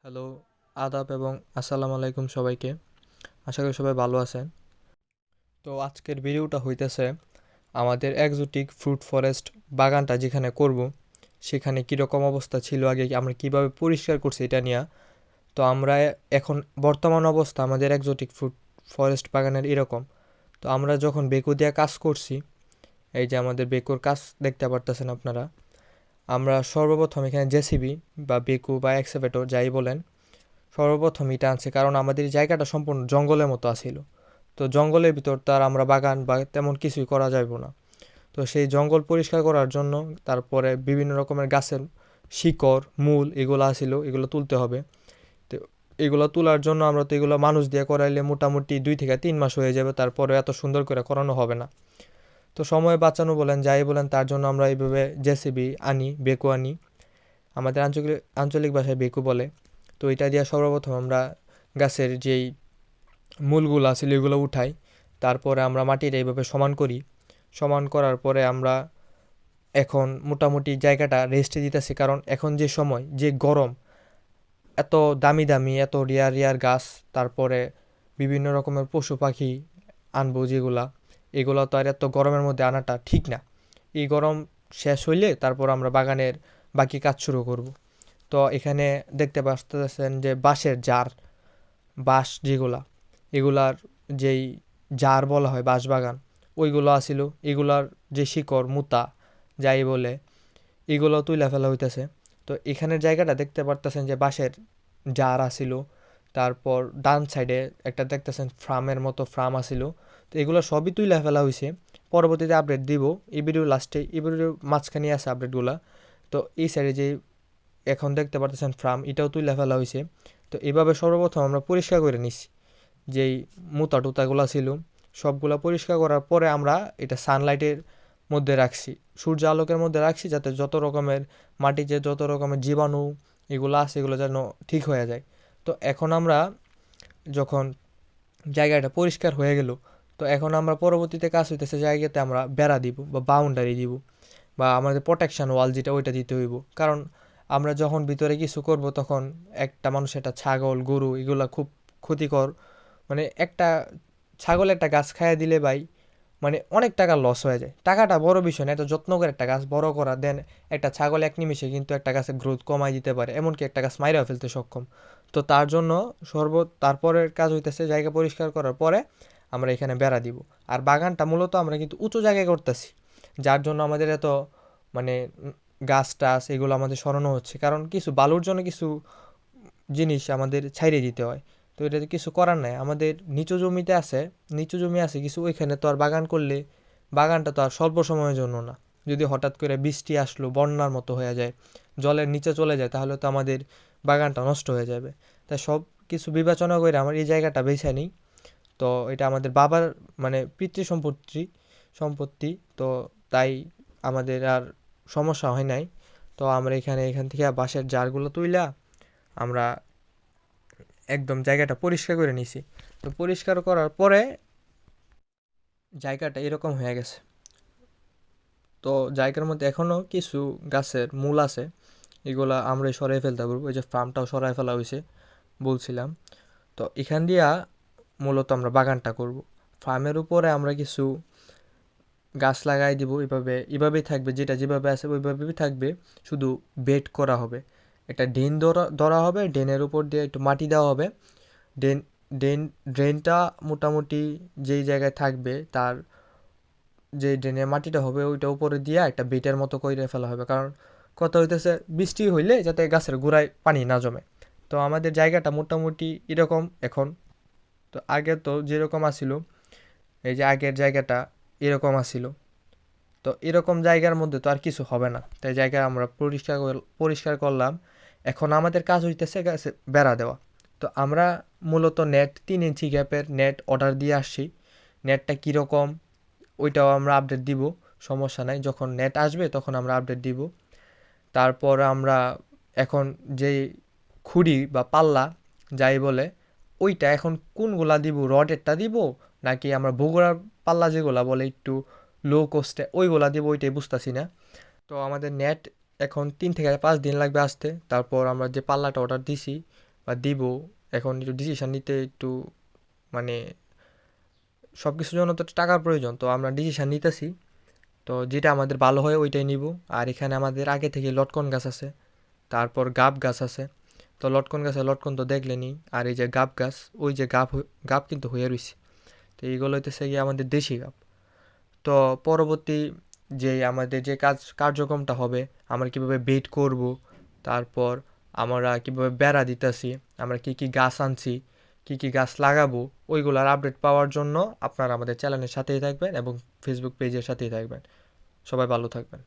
Hello, আদাব এবং আসসালামু আলাইকুম সবাইকে। আশা করি সবাই ভালো আছেন। তো আজকের ভিডিওটা হইতেছে আমাদের এক্সোটিক ফ্রুট ফরেস্ট বাগানটা যেখানে করব সেখানে কীরকম অবস্থা ছিল আগে, আমরা কিভাবে পরিষ্কার করছি এটা নিয়ে। তো আমরা এখন বর্তমান অবস্থা আমাদের এক্সোটিক ফ্রুট ফরেস্ট বাগানের এরকম। তো আমরা যখন বেকু দিয়ে কাজ করছি, এই যে আমাদের বেকুর কাজ দেখতে পারতেছেন আপনারা। আমরা সর্বপ্রথম এখানে জেসিবি বা বেকু বা এক্সকাভেটর যাই বলেন, সর্বপ্রথম এটা আনছে কারণ আমাদের এই জায়গাটা সম্পূর্ণ জঙ্গলের মতো আছিল। তো জঙ্গলের ভিতর তো আর আমরা বাগান বা তেমন কিছুই করা যাইব না। তো সেই জঙ্গল পরিষ্কার করার জন্য তারপরে বিভিন্ন রকমের গাছের শিকড় মূল এগুলো আসিল, এগুলো তুলতে হবে। তো এগুলো তোলার জন্য আমরা তো এগুলো মানুষ দিয়ে করাইলে মোটামুটি 2 থেকে 3 মাস হয়ে যাবে, তারপরে এত সুন্দর করে করানো হবে না। তো সময় বাঁচানো বলেন যাই বলেন, তার জন্য আমরা এইভাবে জেসিবি আনি, বেকু আনি, আমাদের আঞ্চলিক আঞ্চলিক ভাষায় বেকু বলে। তো এটা দিয়ে সর্বপ্রথম আমরা গাছের যেই মূলগুলো আছে এগুলো উঠাই। তারপরে আমরা মাটিটা এইভাবে সমান করি। সমান করার পরে আমরা এখন মোটামুটি জায়গাটা রেস্টে দিতেছি, কারণ এখন যে সময় যে গরম, এত দামি দামি এত রেয়ার রেয়ার গাছ, তারপরে বিভিন্ন রকমের পশু পাখি আনবো যেগুলা, এগুলো তো আর এত গরমের মধ্যে আনাটা ঠিক না। এই গরম শেষ হইলে তারপর আমরা বাগানের বাকি কাজ শুরু করব। তো এখানে দেখতে পাচ্ছেন যে বাঁশের জার, বাঁশ যেগুলা, এগুলার যেই জার বলা হয় বাঁশবাগান, ওইগুলো আসিল। এগুলার যে শিকড় মুতা যাই বলে, এগুলো তুইলা ফেলা হইতেছে। তো এখানের জায়গাটা দেখতে পারতেছেন যে বাঁশের জার আসিল। তারপর ডান সাইডে একটা দেখতেছেন ফ্রামের মতো ফ্রাম আসিল। তো এগুলো সবই তুইলা ফেলা হয়েছে। পরবর্তীতে আপডেট দিব এই ভিডিও লাস্টে, এই ভিডিও মাঝখানে আছে আপডেটগুলা। তো এই সাইডে যে এখন দেখতে পারতেছেন ফ্রাম, এটাও তুইলা ফেলা হয়েছে। তো এভাবে সর্বপ্রথম আমরা পরিষ্কার করে নিচ্ছি যেই মুতা টুতাগুলো ছিল, সবগুলা পরিষ্কার করার পরে আমরা এটা সানলাইটের মধ্যে রাখছি, সূর্য আলোকের মধ্যে রাখছি, যাতে যত রকমের মাটিতে যত রকমের জীবাণু এগুলো আছে এগুলো যেন ঠিক হয়ে যায়। তো এখন আমরা যখন জায়গাটা পরিষ্কার হয়ে গেল, তো এখন আমরা পরবর্তীতে কাজ হইতেছে জায়গাতে আমরা বেড়া দিব বা বাউন্ডারি দিব, বা আমাদের প্রোটেকশন ওয়াল যেটা ওইটা দিতে হইব। কারণ আমরা যখন ভিতরে কিছু করব তখন একটা মানুষ, একটা ছাগল গরু এগুলা খুব ক্ষতিকর, মানে একটা ছাগল একটা গাছ খাইয়া দিলে ভাই, মানে অনেক টাকা লস হয়ে যায়। টাকাটা বড় বিষয় না, এত যত্ন করে একটা গাছ বড় করা, দেন একটা ছাগল এক নিমিষে কিন্তু একটা গাছের গ্রোথ কমাই দিতে পারে, এমনকি একটা গাছ মাইরাও ফেলতে সক্ষম। তো তার জন্য তারপরের কাজ হইতেছে জায়গা পরিষ্কার করার পরে আমরা এখানে বেড়া দিব। আর বাগানটা মূলত আমরা কিন্তু উঁচু জায়গায় করতেছি, যার জন্য আমাদের এত মানে গাছ টাছ এগুলো আমাদের সরানো হচ্ছে, কারণ কিছু বালুর জন্য কিছু জিনিস আমাদের ছাইড়ে দিতে হয়। তো এটাতে কিছু করার নাই, আমাদের নিচু জমিতে আছে, নিচু জমি আছে কিছু, ওইখানে তো আর বাগান করলে বাগানটা তো আর স্বল্প সময়ের জন্য না। যদি হঠাৎ করে বৃষ্টি আসলো বন্যার মতো হয়ে যায়, জলের নিচে চলে যায়, তাহলে তো আমাদের বাগানটা নষ্ট হয়ে যাবে। তাই সব কিছু বিবেচনা করে আমার এই জায়গাটা বেছে নিই। তো এটা আমাদের বাবার মানে পিতৃ সম্পত্তি সম্পত্তি তো তাই আমাদের আর সমস্যা হয় নাই। তো আমরা এখান থেকে বাঁশের জারগুলো তুইলা আমরা একদম জায়গাটা পরিষ্কার করে নিছি। তো পরিষ্কার করার পরে জায়গাটা এরকম হয়ে গেছে। তো জায়গার মধ্যে এখনও কিছু গাছের মূল আছে, এগুলা আমরা সরাই ফেলতে পারবো। ওই যে ফার্মটাও সরাই ফেলা হয়েছে বলছিলাম। তো এখান দিয়া মূলত আমরা বাগানটা করব। ফার্মের উপরে আমরা কিছু গাছ লাগাই দিব, এভাবেই থাকবে, যেটা যেভাবে আছে ওইভাবেই থাকবে, শুধু বেড করা হবে। একটা ড্রেন ধরা ধরা হবে, ড্রেনের উপর দিয়ে একটু মাটি দেওয়া হবে। ড্রেন ড্রেন ড্রেনটা মোটামুটি যেই জায়গায় থাকবে, তার যে ড্রেনের মাটিটা হবে ওইটা উপরে দিয়ে একটা বেটের মতো করে ফেলা হবে, কারণ কথা হইতেছে বৃষ্টি হইলে যাতে গাছের গোড়ায় পানি না জমে। তো আমাদের জায়গাটা মোটামুটি এরকম এখন। তো আগে তো যেরকম আসিল, এই যে আগের জায়গাটা এরকম আসিল, তো এরকম জায়গার মধ্যে তো আর কিছু হবে না। তাই জায়গা আমরা পরিষ্কার করলাম। এখন আমাদের কাজ হইতেছে গাছে বেড়া দেওয়া। তো আমরা মূলত নেট 3 ইঞ্চি গ্যাপের নেট অর্ডার দিয়ে আসছি। নেটটা কীরকম ওইটাও আমরা আপডেট দিব, সমস্যা নাই, যখন নেট আসবে তখন আমরা আপডেট দিব। তারপর আমরা এখন যেই খুঁড়ি বা পাল্লা যাই বলে, ওইটা এখন কোনগুলা দিব, রডেরটা দিব নাকি আমরা বগুড়ার পাল্লা যেগুলা বলে একটু লো কস্টে ওইগুলা দিব, ওইটাই বুঝতেছি না। তো আমাদের নেট এখন 3 থেকে 5 দিন লাগবে আসতে। তারপর আমরা যে পাল্লাটা অর্ডার দিছি বা দিব। এখন একটু ডিসিশন নিতে একটু মানে সব কিছুর জন্য তো টাকার প্রয়োজন, তো আমরা ডিসিশন নিতেছি। তো যেটা আমাদের ভালো হয় ওইটাই নিব। আর এখানে আমাদের আগে থেকে লটকন গাছ আছে, তারপর গাব গাছ আছে। তো লটকন গাছে লটকন তো দেখলেনি, আর এই যে গাব গাছ, ওই যে গাব কিন্তু হয়ে রয়েছে। তো এইগুলো হইতেছে গিয়ে আমাদের দেশি গাব। তো পরবর্তী যে আমাদের যে কার্যক্রমটা হবে, আমরা কিভাবে বেড করব, তারপর আমরা কিভাবে বেড়া দিতেছি, আমরা কি কি গাছ আনছি, কি কি গাছ লাগাবো, ওইগুলোর আপডেট পাওয়ার জন্য আপনারা আমাদের চ্যানেলের সাথেই থাকবেন এবং ফেসবুক পেজের সাথেই থাকবেন। সবাই ভালো থাকবেন।